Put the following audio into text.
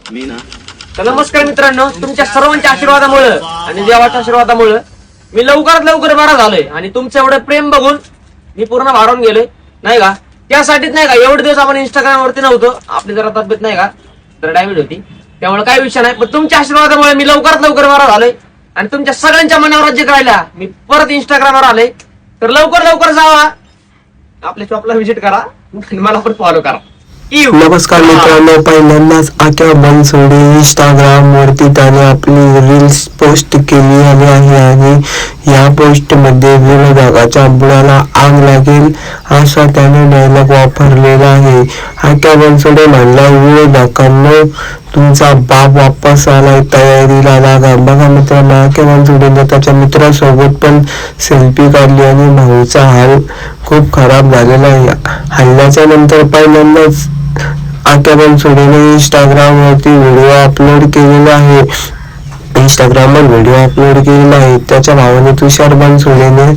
तर नमस्कार मित्रांनो, तुमच्या सर्वांच्या आशीर्वादामुळे आणि देवाच्या आशीर्वादामुळे मी लवकरात लवकर बरा झालोय आणि तुमचं एवढं प्रेम बघून मी पूर्ण भारावून गेलोय, नाही का? त्यासाठीच नाही का एवढे दिवस आपण इंस्टाग्राम वरती नव्हतो, आपली जरा तब्येत नाही का जरा डायबिट होती, त्यामुळे काय विषय नाही. पण तुमच्या आशीर्वादामुळे मी लवकरात लवकर बरा झालोय आणि तुमच्या सगळ्यांच्या मनावर राज्य करायला मी परत इंस्टाग्रामवर आलोय. तर लवकर लवकर जावा, आपल्या शॉपला व्हिजिट करा आणि मला पण फॉलो करा. नमस्कार मित्रांनो, पहिल्यांदाच आक्या बनसोडे इंस्टाग्राम वरती त्याने आपली रील्स पोस्ट केली आहे आणि या पोस्ट मध्ये विरोधकाच्या बुडाला आग लागेल असा त्याने डायलॉग वापरलेला आहे. आक्या बनसोडे म्हणला, विरोधकांनो तुमचा बाप वापस आलाय, तयारीला लागा. बघा मित्रांनो, आक्या बनसोडेने त्याच्या मित्रासोबत पण सेल्फी काढली आणि भाऊचा हाल खूप खराब झालेला आहे. हल्ल्याच्या नंतर पहिल्यांदाच आक्या बनसोडेने इंस्टाग्राम वरती व्हिडिओ अपलोड केलेला आहे. इंस्टाग्रामवर व्हिडिओ अपलोड केलेला आहे त्याच्या भावाने तुषार बनसोडेने